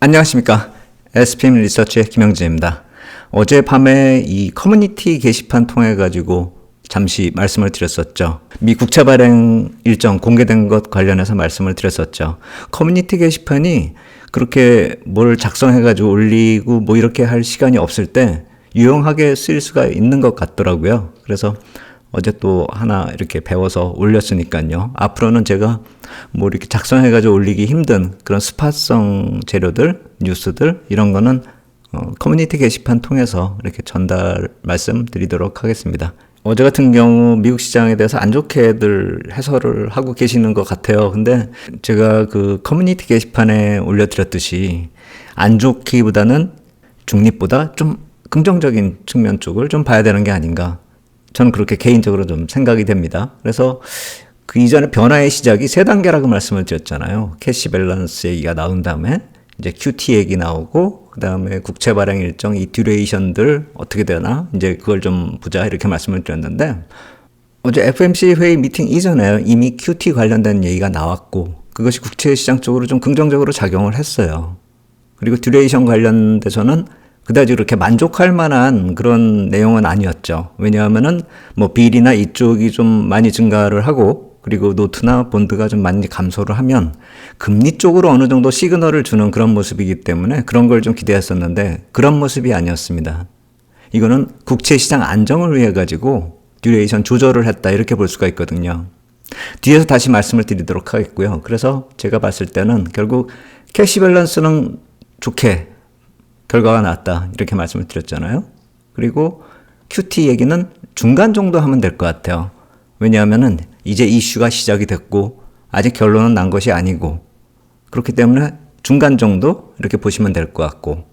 안녕하십니까. SPM 리서치의 김영진입니다. 어젯밤에 이 커뮤니티 게시판 통해 가지고 잠시 말씀을 드렸었죠. 미 국채 발행 일정 공개된 것 관련해서 말씀을 드렸었죠. 커뮤니티 게시판이 그렇게 뭘 작성해 가지고 올리고 뭐 이렇게 할 시간이 없을 때 유용하게 쓰일 수가 있는 것 같더라고요. 그래서 어제 또 하나 이렇게 배워서 올렸으니까요. 앞으로는 제가 뭐 이렇게 작성해가지고 올리기 힘든 그런 스팟성 재료들, 뉴스들, 이런 거는 커뮤니티 게시판 통해서 이렇게 전달 말씀드리도록 하겠습니다. 어제 같은 경우 미국 시장에 대해서 안 좋게들 해설을 하고 계시는 것 같아요. 근데 제가 그 커뮤니티 게시판에 올려드렸듯이 안 좋기보다는 중립보다 좀 긍정적인 측면 쪽을 좀 봐야 되는 게 아닌가. 저는 그렇게 개인적으로 좀 생각이 됩니다. 그래서 그 이전에 변화의 시작이 세 단계라고 말씀을 드렸잖아요. 캐시 밸런스 얘기가 나온 다음에 이제 QT 얘기 나오고 그 다음에 국채 발행 일정 이 듀레이션들 어떻게 되나 이제 그걸 좀 보자 이렇게 말씀을 드렸는데 어제 FOMC 회의 미팅 이전에 이미 QT 관련된 얘기가 나왔고 그것이 국채 시장 쪽으로 좀 긍정적으로 작용을 했어요. 그리고 듀레이션 관련돼서는 그다지 그렇게 만족할 만한 그런 내용은 아니었죠. 왜냐하면은 뭐 빌이나 이쪽이 좀 많이 증가를 하고 그리고 노트나 본드가 좀 많이 감소를 하면 금리 쪽으로 어느 정도 시그널을 주는 그런 모습이기 때문에 그런 걸 좀 기대했었는데 그런 모습이 아니었습니다. 이거는 국채 시장 안정을 위해 가지고 듀레이션 조절을 했다 이렇게 볼 수가 있거든요. 뒤에서 다시 말씀을 드리도록 하겠고요. 그래서 제가 봤을 때는 결국 캐시 밸런스는 좋게 결과가 나왔다 이렇게 말씀을 드렸잖아요. 그리고 QT 얘기는 중간 정도 하면 될 것 같아요. 왜냐하면은 이제 이슈가 시작이 됐고 아직 결론은 난 것이 아니고 그렇기 때문에 중간 정도 이렇게 보시면 될 것 같고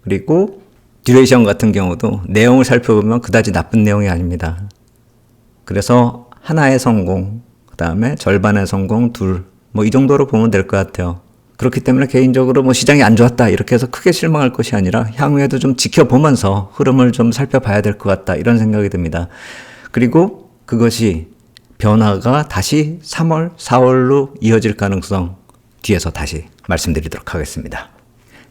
그리고 듀레이션 같은 경우도 내용을 살펴보면 그다지 나쁜 내용이 아닙니다. 그래서 하나의 성공, 그 다음에 절반의 성공, 둘, 뭐 이 정도로 보면 될 것 같아요. 그렇기 때문에 개인적으로 뭐 시장이 안 좋았다 이렇게 해서 크게 실망할 것이 아니라 향후에도 좀 지켜보면서 흐름을 좀 살펴봐야 될 것 같다 이런 생각이 듭니다. 그리고 그것이 변화가 다시 3월, 4월로 이어질 가능성 뒤에서 다시 말씀드리도록 하겠습니다.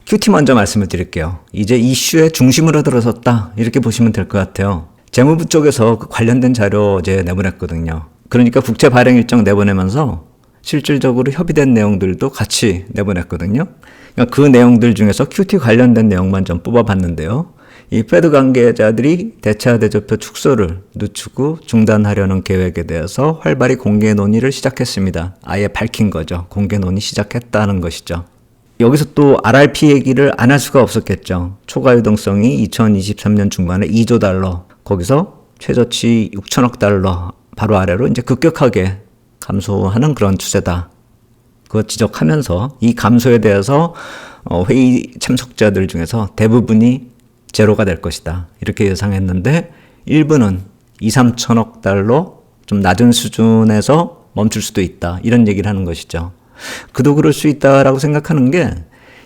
QT 먼저 말씀을 드릴게요. 이제 이슈의 중심으로 들어섰다 이렇게 보시면 될 것 같아요. 재무부 쪽에서 그 관련된 자료 어제 내보냈거든요. 그러니까 국채 발행 일정 내보내면서 실질적으로 협의된 내용들도 같이 내보냈거든요. 그러니까 그 내용들 중에서 QT 관련된 내용만 좀 뽑아봤는데요. 이 패드 관계자들이 대차 대조표 축소를 늦추고 중단하려는 계획에 대해서 활발히 공개 논의를 시작했습니다. 아예 밝힌 거죠. 공개 논의 시작했다는 것이죠. 여기서 또 RRP 얘기를 안 할 수가 없었겠죠. 초과 유동성이 2023년 중반에 2조 달러, 거기서 최저치 6천억 달러 바로 아래로 이제 급격하게 감소하는 그런 추세다. 그거 지적하면서 이 감소에 대해서 회의 참석자들 중에서 대부분이 제로가 될 것이다. 이렇게 예상했는데 일부는 2, 3천억 달러 좀 낮은 수준에서 멈출 수도 있다. 이런 얘기를 하는 것이죠. 그도 그럴 수 있다라고 생각하는 게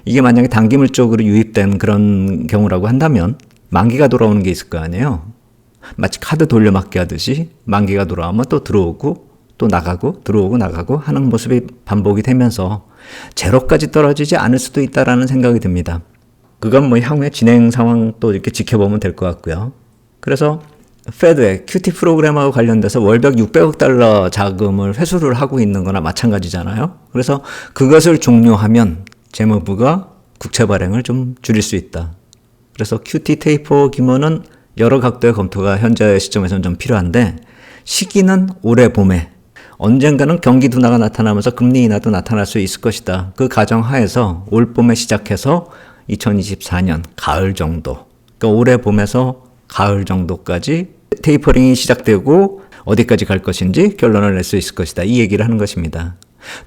이게 만약에 단기물적으로 유입된 그런 경우라고 한다면 만기가 돌아오는 게 있을 거 아니에요. 마치 카드 돌려막기 하듯이 만기가 돌아오면 또 들어오고 또 나가고 들어오고 나가고 하는 모습이 반복이 되면서 제로까지 떨어지지 않을 수도 있다라는 생각이 듭니다. 그건 뭐 향후의 진행 상황 또 이렇게 지켜보면 될 것 같고요. 그래서 페드의 QT 프로그램하고 관련돼서 월별 600억 달러 자금을 회수를 하고 있는 거나 마찬가지잖아요. 그래서 그것을 종료하면 재무부가 국채 발행을 좀 줄일 수 있다. 그래서 QT 테이퍼 규모는 여러 각도의 검토가 현재 시점에서는 좀 필요한데 시기는 올해 봄에 언젠가는 경기 둔화가 나타나면서 금리 인하도 나타날 수 있을 것이다. 그 가정 하에서 올 봄에 시작해서 2024년 가을 정도, 그러니까 올해 봄에서 가을 정도까지 테이퍼링이 시작되고 어디까지 갈 것인지 결론을 낼 수 있을 것이다. 이 얘기를 하는 것입니다.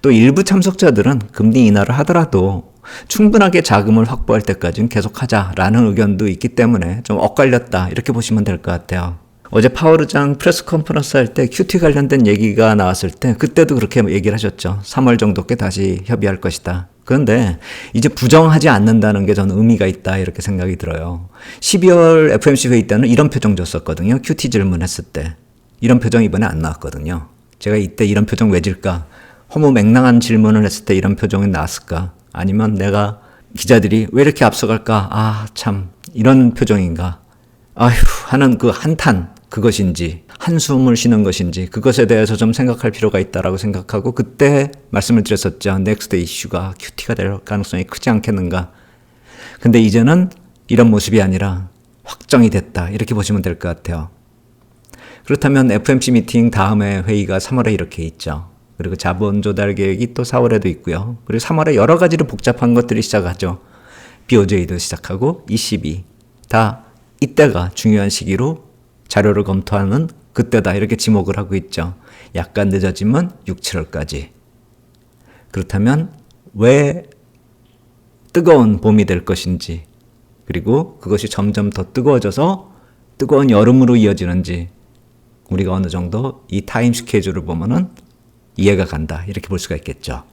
또 일부 참석자들은 금리 인하를 하더라도 충분하게 자금을 확보할 때까지는 계속하자라는 의견도 있기 때문에 좀 엇갈렸다. 이렇게 보시면 될 것 같아요. 어제 파월 의장 프레스 컨퍼런스 할 때 QT 관련된 얘기가 나왔을 때 그때도 그렇게 얘기를 하셨죠. 3월 정도께 다시 협의할 것이다. 그런데 이제 부정하지 않는다는 게 저는 의미가 있다 이렇게 생각이 들어요. 12월 FOMC 회의 때는 이런 표정 줬었거든요. QT 질문했을 때. 이런 표정 이번에 안 나왔거든요. 제가 이때 이런 표정 왜 질까? 허무맹랑한 질문을 했을 때 이런 표정이 나왔을까? 아니면 내가 기자들이 왜 이렇게 앞서갈까? 아, 참, 이런 표정인가? 아휴, 하는 그 한탄, 그것인지, 한숨을 쉬는 것인지, 그것에 대해서 좀 생각할 필요가 있다라고 생각하고, 그때 말씀을 드렸었죠. 넥스트 이슈가 큐티가 될 가능성이 크지 않겠는가? 근데 이제는 이런 모습이 아니라 확정이 됐다. 이렇게 보시면 될 것 같아요. 그렇다면 FOMC 미팅 다음에 회의가 3월에 이렇게 있죠. 그리고 자본 조달 계획이 또 4월에도 있고요. 그리고 3월에 여러 가지로 복잡한 것들이 시작하죠. BOJ도 시작하고 ECB 다 이때가 중요한 시기로 자료를 검토하는 그때다 이렇게 지목을 하고 있죠. 약간 늦어지면 6, 7월까지. 그렇다면 왜 뜨거운 봄이 될 것인지 그리고 그것이 점점 더 뜨거워져서 뜨거운 여름으로 이어지는지 우리가 어느 정도 이 타임 스케줄을 보면은 이해가 간다 이렇게 볼 수가 있겠죠.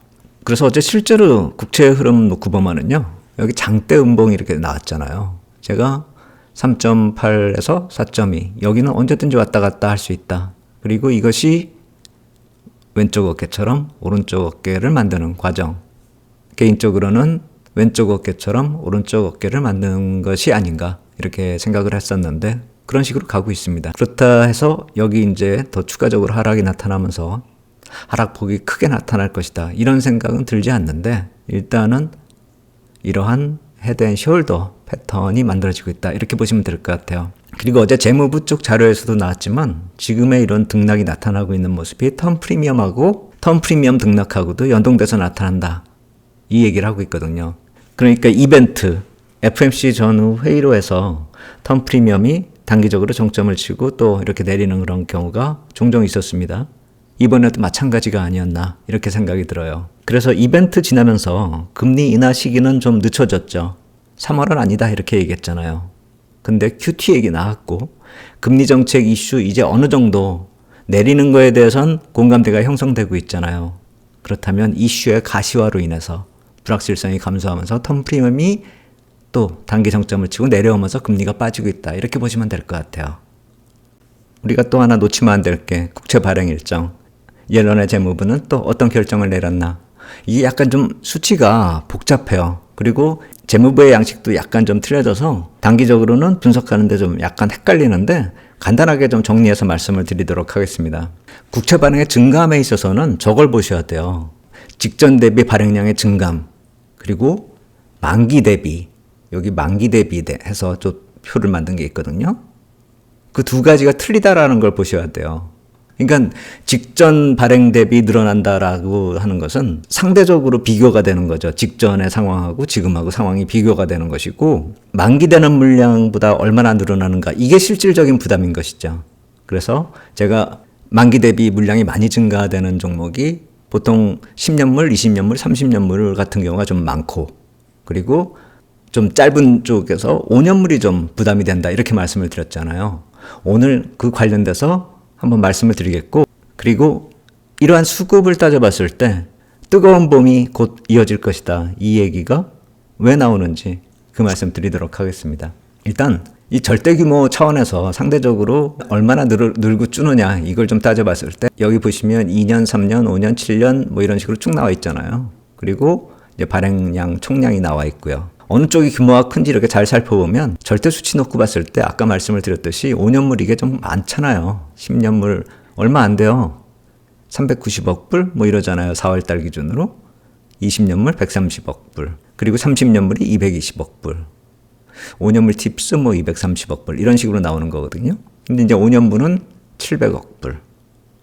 그래서 어제 실제로 국채 흐름 놓고 보면은요 여기 장대 음봉이 이렇게 나왔잖아요. 제가 3.8에서 4.2 여기는 언제든지 왔다 갔다 할 수 있다. 그리고 이것이 왼쪽 어깨처럼 오른쪽 어깨를 만드는 과정. 개인적으로는 왼쪽 어깨처럼 오른쪽 어깨를 만드는 것이 아닌가 이렇게 생각을 했었는데 그런 식으로 가고 있습니다. 그렇다 해서 여기 이제 더 추가적으로 하락이 나타나면서 하락폭이 크게 나타날 것이다. 이런 생각은 들지 않는데 일단은 이러한 헤드 앤 숄더 패턴이 만들어지고 있다. 이렇게 보시면 될 것 같아요. 그리고 어제 재무부 쪽 자료에서도 나왔지만 지금의 이런 등락이 나타나고 있는 모습이 턴 프리미엄하고 턴 프리미엄 등락하고도 연동돼서 나타난다. 이 얘기를 하고 있거든요. 그러니까 이벤트, FOMC 전후 회의로 해서 턴 프리미엄이 단기적으로 정점을 치고 또 이렇게 내리는 그런 경우가 종종 있었습니다. 이번에도 마찬가지가 아니었나 이렇게 생각이 들어요. 그래서 이벤트 지나면서 금리 인하 시기는 좀 늦춰졌죠. 3월은 아니다 이렇게 얘기했잖아요. 근데 QT 얘기 나왔고 금리 정책 이슈 이제 어느 정도 내리는 거에 대해선 공감대가 형성되고 있잖아요. 그렇다면 이슈의 가시화로 인해서 불확실성이 감소하면서 턴 프리미엄이 또 단기 정점을 치고 내려오면서 금리가 빠지고 있다. 이렇게 보시면 될 것 같아요. 우리가 또 하나 놓치면 안 될 게 국채 발행 일정. 옐런의 재무부는 또 어떤 결정을 내렸나. 이게 약간 좀 수치가 복잡해요. 그리고 재무부의 양식도 약간 좀 틀려져서 단기적으로는 분석하는데 좀 약간 헷갈리는데 간단하게 좀 정리해서 말씀을 드리도록 하겠습니다. 국채 발행의 증감에 있어서는 저걸 보셔야 돼요. 직전 대비 발행량의 증감 그리고 만기 대비 여기 만기 대비 해서 좀 표를 만든 게 있거든요. 그 두 가지가 틀리다라는 걸 보셔야 돼요. 그러니까 직전 발행 대비 늘어난다라고 하는 것은 상대적으로 비교가 되는 거죠. 직전의 상황하고 지금하고 상황이 비교가 되는 것이고 만기되는 물량보다 얼마나 늘어나는가 이게 실질적인 부담인 것이죠. 그래서 제가 만기 대비 물량이 많이 증가되는 종목이 보통 10년물, 20년물, 30년물 같은 경우가 좀 많고 그리고 좀 짧은 쪽에서 5년물이 좀 부담이 된다 이렇게 말씀을 드렸잖아요. 오늘 그 관련돼서 한번 말씀을 드리겠고 그리고 이러한 수급을 따져봤을 때 뜨거운 봄이 곧 이어질 것이다. 이 얘기가 왜 나오는지 그 말씀 드리도록 하겠습니다. 일단 이 절대 규모 차원에서 상대적으로 얼마나 늘고 주느냐 이걸 좀 따져봤을 때 여기 보시면 2년, 3년, 5년, 7년 뭐 이런 식으로 쭉 나와 있잖아요. 그리고 이제 발행량, 총량이 나와 있고요. 어느 쪽이 규모가 큰지 이렇게 잘 살펴보면 절대 수치 놓고 봤을 때 아까 말씀을 드렸듯이 5년물 이게 좀 많잖아요. 10년물 얼마 안 돼요. 390억 불 뭐 이러잖아요. 4월 달 기준으로. 20년물 130억 불. 그리고 30년물이 220억 불. 5년물 팁스 뭐 230억 불 이런 식으로 나오는 거거든요. 근데 이제 5년물은 700억 불.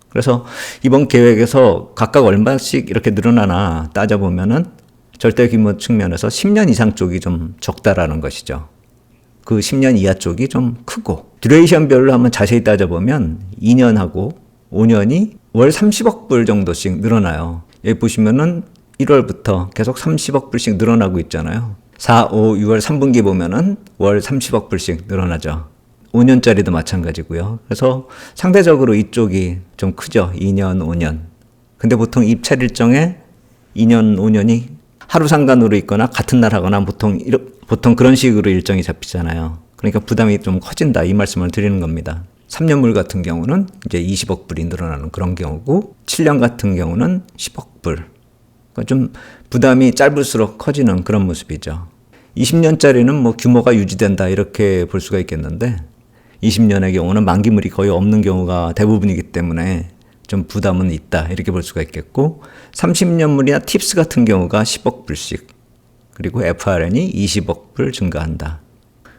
그래서 이번 계획에서 각각 얼마씩 이렇게 늘어나나 따져보면은 절대 규모 측면에서 10년 이상 쪽이 좀 적다라는 것이죠. 그 10년 이하 쪽이 좀 크고 듀레이션별로 한번 자세히 따져보면 2년하고 5년이 월 30억 불 정도씩 늘어나요. 여기 보시면은 1월부터 계속 30억 불씩 늘어나고 있잖아요. 4, 5, 6월 3분기 보면은 월 30억 불씩 늘어나죠. 5년짜리도 마찬가지고요. 그래서 상대적으로 이쪽이 좀 크죠. 2년, 5년. 근데 보통 입찰 일정에 2년, 5년이 하루 상관으로 있거나 같은 날 하거나 보통 그런 식으로 일정이 잡히잖아요. 그러니까 부담이 좀 커진다 이 말씀을 드리는 겁니다. 3년물 같은 경우는 이제 20억 불이 늘어나는 그런 경우고 7년 같은 경우는 10억 불. 그러니까 좀 부담이 짧을수록 커지는 그런 모습이죠. 20년짜리는 뭐 규모가 유지된다 이렇게 볼 수가 있겠는데 20년의 경우는 만기물이 거의 없는 경우가 대부분이기 때문에 좀 부담은 있다 이렇게 볼 수가 있겠고 30년물이나 팁스 같은 경우가 10억 불씩 그리고 FRN이 20억 불 증가한다.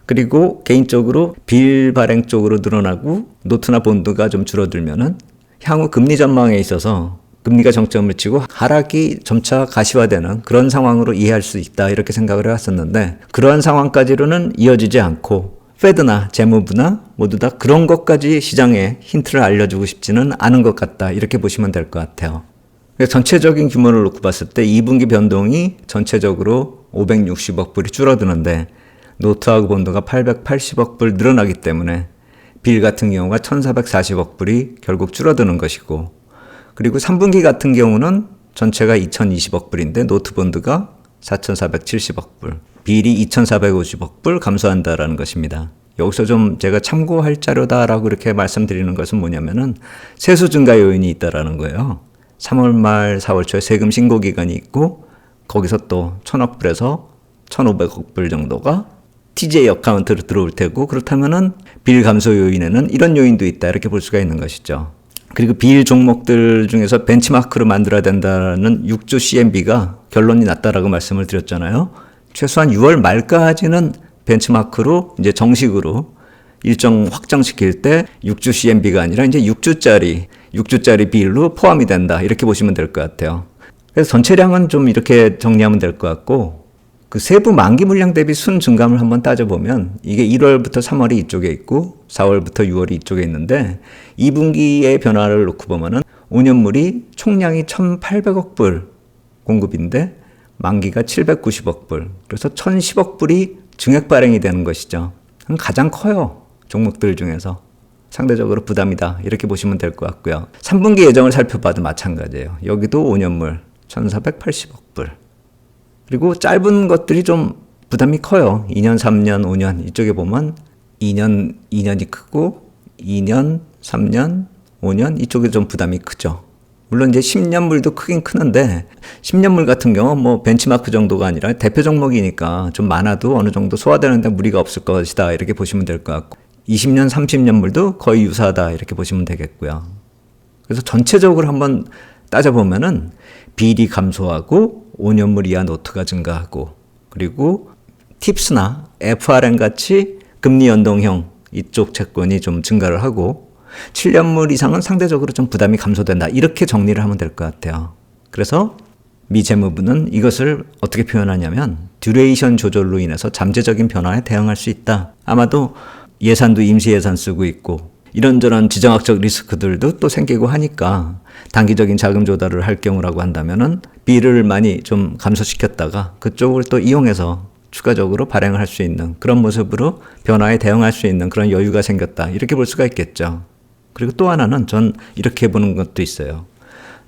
그리고 개인적으로 빌 발행 쪽으로 늘어나고 노트나 본드가 좀 줄어들면은 향후 금리 전망에 있어서 금리가 정점을 치고 하락이 점차 가시화되는 그런 상황으로 이해할 수 있다 이렇게 생각을 해왔었는데 그러한 상황까지로는 이어지지 않고 페드나 재무부나 모두 다 그런 것까지 시장에 힌트를 알려주고 싶지는 않은 것 같다 이렇게 보시면 될 것 같아요. 전체적인 규모를 놓고 봤을 때 2분기 변동이 전체적으로 560억 불이 줄어드는데 노트하고 본드가 880억 불 늘어나기 때문에 빌 같은 경우가 1440억 불이 결국 줄어드는 것이고 그리고 3분기 같은 경우는 전체가 2020억 불인데 노트 본드가 4470억 불, 빌이 2450억 불 감소한다라는 것입니다. 여기서 좀 제가 참고할 자료다라고 이렇게 말씀드리는 것은 뭐냐면은 세수 증가 요인이 있다라는 거예요. 3월 말 4월 초에 세금 신고 기간이 있고 거기서 또 1000억 불에서 1500억 불 정도가 TJ 어카운트로 들어올 테고 그렇다면은 빌 감소 요인에는 이런 요인도 있다 이렇게 볼 수가 있는 것이죠. 그리고 빌 종목들 중에서 벤치마크로 만들어야 된다는 6주 CMB가 결론이 났다라고 말씀을 드렸잖아요. 최소한 6월 말까지는 벤치마크로 이제 정식으로 일정 확정시킬 때 6주 CMB가 아니라 이제 6주짜리 빌로 포함이 된다. 이렇게 보시면 될 것 같아요. 그래서 전체량은 좀 이렇게 정리하면 될 것 같고 그 세부 만기 물량 대비 순 증감을 한번 따져보면 이게 1월부터 3월이 이쪽에 있고 4월부터 6월이 이쪽에 있는데 2분기의 변화를 놓고 보면은 5년물이 총량이 1,800억 불 공급인데 만기가 790억 불. 그래서 1,010억 불이 증액 발행이 되는 것이죠. 가장 커요. 종목들 중에서. 상대적으로 부담이다. 이렇게 보시면 될 것 같고요. 3분기 예정을 살펴봐도 마찬가지예요. 여기도 5년물 1,480억 불. 그리고 짧은 것들이 좀 부담이 커요. 2년, 3년, 5년. 이쪽에 보면 2년이 크고 2년, 3년, 5년 이쪽에 좀 부담이 크죠. 물론 이제 10년물도 크긴 크는데 10년물 같은 경우 뭐 벤치마크 정도가 아니라 대표 종목이니까 좀 많아도 어느 정도 소화되는데 무리가 없을 것이다. 이렇게 보시면 될 것 같고 20년, 30년물도 거의 유사하다. 이렇게 보시면 되겠고요. 그래서 전체적으로 한번 따져보면은 빌이 감소하고 5년물 이하 노트가 증가하고 그리고 팁스나 FRN 같이 금리 연동형 이쪽 채권이 좀 증가를 하고 7년물 이상은 상대적으로 좀 부담이 감소된다. 이렇게 정리를 하면 될 것 같아요. 그래서 미 재무부는 이것을 어떻게 표현하냐면 듀레이션 조절로 인해서 잠재적인 변화에 대응할 수 있다. 아마도 예산도 임시 예산 쓰고 있고 이런저런 지정학적 리스크들도 또 생기고 하니까 단기적인 자금 조달을 할 경우라고 한다면은 비를 많이 좀 감소시켰다가 그쪽을 또 이용해서 추가적으로 발행을 할 수 있는 그런 모습으로 변화에 대응할 수 있는 그런 여유가 생겼다. 이렇게 볼 수가 있겠죠. 그리고 또 하나는 전 이렇게 보는 것도 있어요.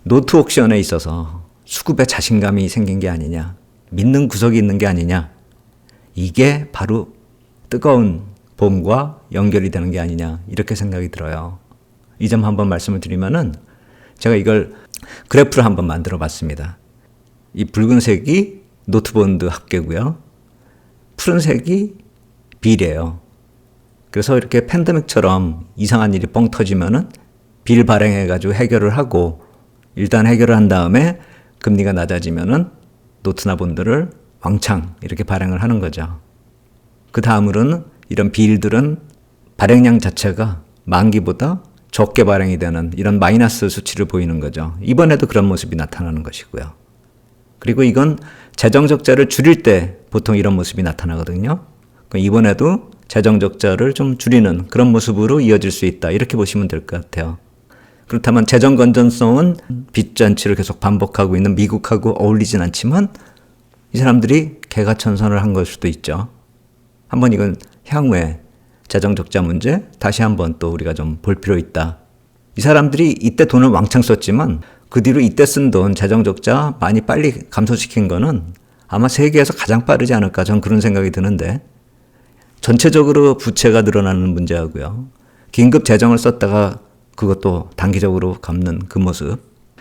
노트 옥션에 있어서 수급에 자신감이 생긴 게 아니냐. 믿는 구석이 있는 게 아니냐. 이게 바로 뜨거운 봄과 연결이 되는 게 아니냐. 이렇게 생각이 들어요. 이 점 한번 말씀을 드리면은 제가 이걸 그래프를 한번 만들어 봤습니다. 이 붉은색이 노트본드 합계고요. 푸른색이 빌이에요. 그래서 이렇게 팬데믹처럼 이상한 일이 뻥 터지면은 빌 발행해가지고 해결을 하고 일단 해결을 한 다음에 금리가 낮아지면은 노트나 본드를 왕창 이렇게 발행을 하는 거죠. 그 다음으로는 이런 빌들은 발행량 자체가 만기보다 적게 발행이 되는 이런 마이너스 수치를 보이는 거죠. 이번에도 그런 모습이 나타나는 것이고요. 그리고 이건 재정 적자를 줄일 때 보통 이런 모습이 나타나거든요. 이번에도 재정 적자를 좀 줄이는 그런 모습으로 이어질 수 있다. 이렇게 보시면 될 것 같아요. 그렇다면 재정 건전성은 빚잔치를 계속 반복하고 있는 미국하고 어울리진 않지만 이 사람들이 개가천선을 한 걸 수도 있죠. 한번 이건 향후에 재정 적자 문제 다시 한번 또 우리가 좀 볼 필요 있다. 이 사람들이 이때 돈을 왕창 썼지만 그 뒤로 이때 쓴 돈 재정 적자 많이 빨리 감소시킨 거는 아마 세계에서 가장 빠르지 않을까 전 그런 생각이 드는데 전체적으로 부채가 늘어나는 문제하고요. 긴급 재정을 썼다가 그것도 단기적으로 갚는 그 모습.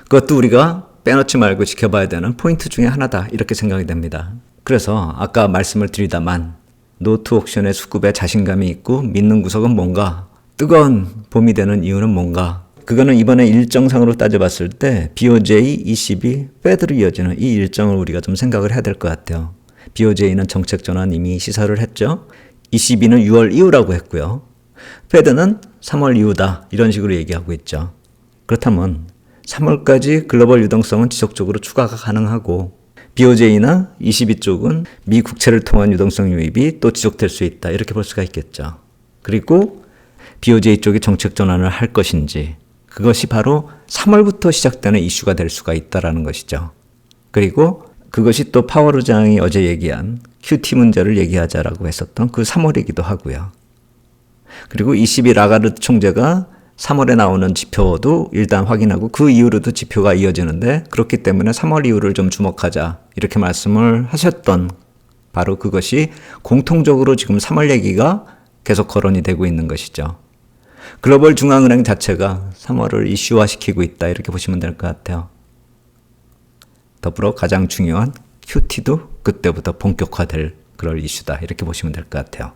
그것도 우리가 빼놓지 말고 지켜봐야 되는 포인트 중에 하나다 이렇게 생각이 됩니다. 그래서 아까 말씀을 드리다만 노트 옥션의 수급에 자신감이 있고 믿는 구석은 뭔가, 뜨거운 봄이 되는 이유는 뭔가, 그거는 이번에 일정상으로 따져봤을 때 BOJ, ECB, 페드로 이어지는 이 일정을 우리가 좀 생각을 해야 될 것 같아요. BOJ는 정책 전환 이미 시사를 했죠. ECB는 6월 이후라고 했고요. 페드는 3월 이후다 이런 식으로 얘기하고 있죠. 그렇다면 3월까지 글로벌 유동성은 지속적으로 추가가 가능하고 BOJ나 ECB 쪽은 미 국채를 통한 유동성 유입이 또 지속될 수 있다 이렇게 볼 수가 있겠죠. 그리고 BOJ 쪽이 정책 전환을 할 것인지, 그것이 바로 3월부터 시작되는 이슈가 될 수가 있다는 것이죠. 그리고 그것이 또 파월 의장이 어제 얘기한 QT 문제를 얘기하자라고 했었던 그 3월이기도 하고요. 그리고 ECB 라가르드 총재가 3월에 나오는 지표도 일단 확인하고 그 이후로도 지표가 이어지는데, 그렇기 때문에 3월 이후를 좀 주목하자 이렇게 말씀을 하셨던 바로 그것이 공통적으로 지금 3월 얘기가 계속 거론이 되고 있는 것이죠. 글로벌 중앙은행 자체가 3월을 이슈화시키고 있다 이렇게 보시면 될 것 같아요. 더불어 가장 중요한 QT도 그때부터 본격화될 그럴 이슈다 이렇게 보시면 될 것 같아요.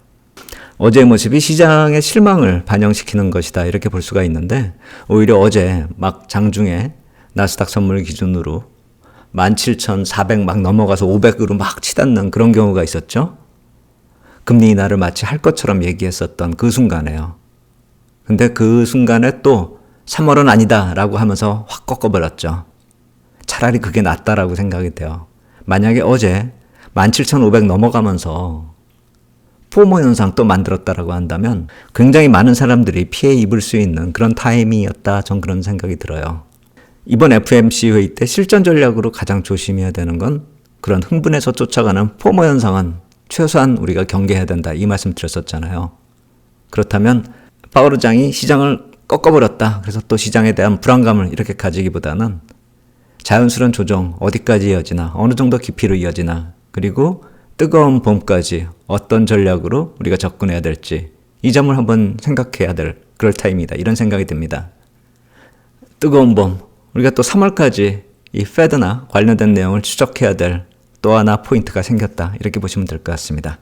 어제의 모습이 시장의 실망을 반영시키는 것이다 이렇게 볼 수가 있는데, 오히려 어제 막 장중에 나스닥 선물 기준으로 17,400 막 넘어가서 500으로 막 치닫는 그런 경우가 있었죠. 금리 인하를 마치 할 것처럼 얘기했었던 그 순간에요. 근데 그 순간에 또 3월은 아니다 라고 하면서 확 꺾어버렸죠. 차라리 그게 낫다라고 생각이 돼요. 만약에 어제 17,500 넘어가면서 포모 현상 또 만들었다라고 한다면 굉장히 많은 사람들이 피해 입을 수 있는 그런 타이밍이었다. 전 그런 생각이 들어요. 이번 FMC 회의 때 실전 전략으로 가장 조심해야 되는 건 그런 흥분해서 쫓아가는 포모 현상은 최소한 우리가 경계해야 된다. 이 말씀 드렸었잖아요. 그렇다면 파월 의장이 시장을 꺾어버렸다. 그래서 또 시장에 대한 불안감을 이렇게 가지기보다는 자연스러운 조정 어디까지 이어지나, 어느 정도 깊이로 이어지나, 그리고 뜨거운 봄까지 어떤 전략으로 우리가 접근해야 될지 이 점을 한번 생각해야 될 그럴 타임이다 이런 생각이 듭니다. 뜨거운 봄, 우리가 또 3월까지 이 페드나 관련된 내용을 추적해야 될 또 하나 포인트가 생겼다 이렇게 보시면 될 것 같습니다.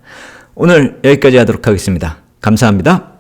오늘 여기까지 하도록 하겠습니다. 감사합니다.